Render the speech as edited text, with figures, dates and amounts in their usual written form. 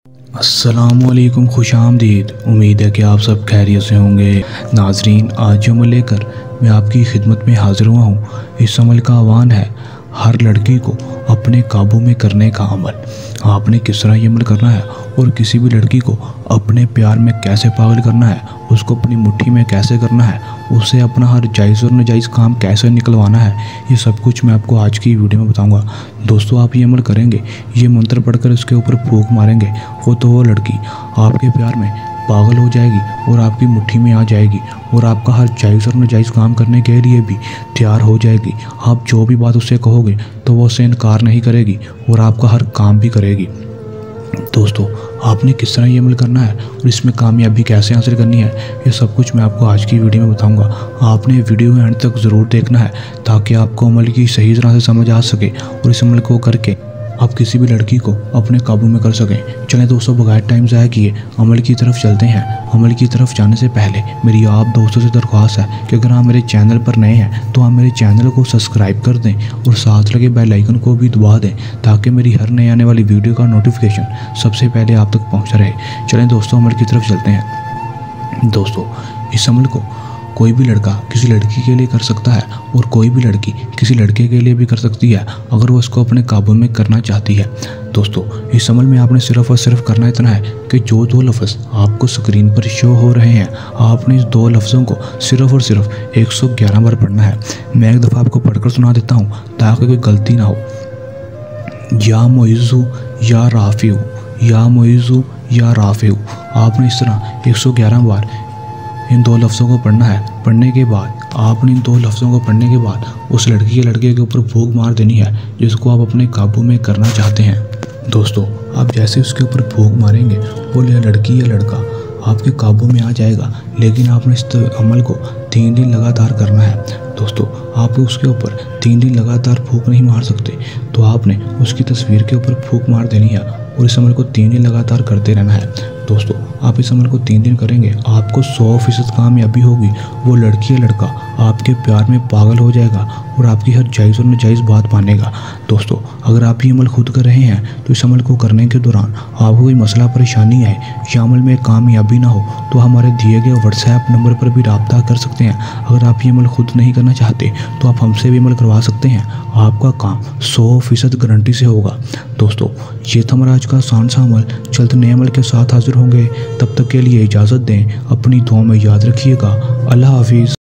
अस्सलामुअलैकुम, खुश आमदीद। उम्मीद है कि आप सब खैरियत से होंगे। नाजरीन, आज जो अमल लेकर मैं आपकी खिदमत में हाजिर हुआ हूँ, इस अमल का आह्वान है हर लड़की को अपने काबू में करने का अमल। आपने किस तरह ये अमल करना है और किसी भी लड़की को अपने प्यार में कैसे पागल करना है, उसको अपनी मुट्ठी में कैसे करना है, उससे अपना हर जायज़ और नाजायज़ काम कैसे निकलवाना है, ये सब कुछ मैं आपको आज की वीडियो में बताऊंगा। दोस्तों, आप ये अमल करेंगे, ये मंत्र पढ़कर उसके ऊपर फूंक मारेंगे, वो लड़की आपके प्यार में पागल हो जाएगी और आपकी मुट्ठी में आ जाएगी और आपका हर जायज़ और नाजायज़ काम करने के लिए भी तैयार हो जाएगी। आप जो भी बात उससे कहोगे तो वो उससे इनकार नहीं करेगी और आपका हर काम भी करेगी। दोस्तों, आपने किस तरह ये अमल करना है और इसमें कामयाबी कैसे हासिल करनी है, ये सब कुछ मैं आपको आज की वीडियो में बताऊंगा। आपने वीडियो एंड तक ज़रूर देखना है ताकि आपको अमल की सही तरह से समझ आ सके और इस अमल को करके आप किसी भी लड़की को अपने काबू में कर सकें। चलें दोस्तों, बगैर टाइम ज़ाया किए अमल की तरफ चलते हैं। अमल की तरफ जाने से पहले मेरी आप दोस्तों से दरख्वास्त है कि अगर आप मेरे चैनल पर नए हैं तो आप मेरे चैनल को सब्सक्राइब कर दें और साथ लगे बेल आइकन को भी दबा दें ताकि मेरी हर नई आने वाली वीडियो का नोटिफिकेशन सबसे पहले आप तक पहुँचा रहे। चलें दोस्तों, अमल की तरफ चलते हैं। दोस्तों, इस अमल को कोई भी लड़का किसी लड़की के लिए कर सकता है और कोई भी लड़की किसी लड़के के लिए भी कर सकती है अगर वो उसको अपने काबू में करना चाहती है। दोस्तों, इस अमल में आपने सिर्फ और सिर्फ करना इतना है कि जो दो लफ्ज़ आपको स्क्रीन पर शो हो रहे हैं, आपने इस दो लफ्ज़ों को सिर्फ और सिर्फ 111 बार पढ़ना है। मैं एक दफ़ा आपको पढ़कर सुना देता हूँ ताकि कोई गलती ना हो। या मोइज़ू या राफ़िऊ, या मोइज़ू या राफ़िऊ। आपने इस तरह 111 बार इन दो लफ्ज़ों को पढ़ना है। पढ़ने के बाद आपने इन दो लफ्ज़ों को पढ़ने के बाद उस लड़की के लड़के के ऊपर फूंक मार देनी है जिसको आप अपने काबू में करना चाहते हैं। दोस्तों, आप जैसे उसके ऊपर फूंक मारेंगे वो लड़की या लड़का आपके काबू में आ जाएगा, लेकिन आपने इस अमल को 3 दिन लगातार करना है। दोस्तों, आप उसके ऊपर 3 दिन लगातार फूंक नहीं मार सकते तो आपने उसकी तस्वीर के ऊपर फूंक मार देनी है और इस अमल को 3 दिन लगातार करते रहना है। दोस्तों, आप इस अमल को 3 दिन करेंगे, आपको 100% कामयाबी होगी। वो लड़की या लड़का आपके प्यार में पागल हो जाएगा और आपकी हर जायज़ और नाजायज़ बात मानेगा। दोस्तों, अगर आप ये अमल खुद कर रहे हैं तो इस अमल को करने के दौरान आपको कोई मसला परेशानी आए या अमल में कामयाबी ना हो तो हमारे दिए गए व्हाट्सएप नंबर पर भी रब्ता कर सकते हैं। अगर आप ये अमल खुद नहीं करना चाहते तो आप हमसे भी अमल करवा सकते हैं। आपका काम 100% गारंटी से होगा। दोस्तों, ये था हमारा आज का आसान सा अमल। जल्द नए अमल के साथ हाजिर होंगे, तब तक के लिए इजाज़त दें। अपनी दुआ में याद रखिएगा। अल्लाह हाफिज़।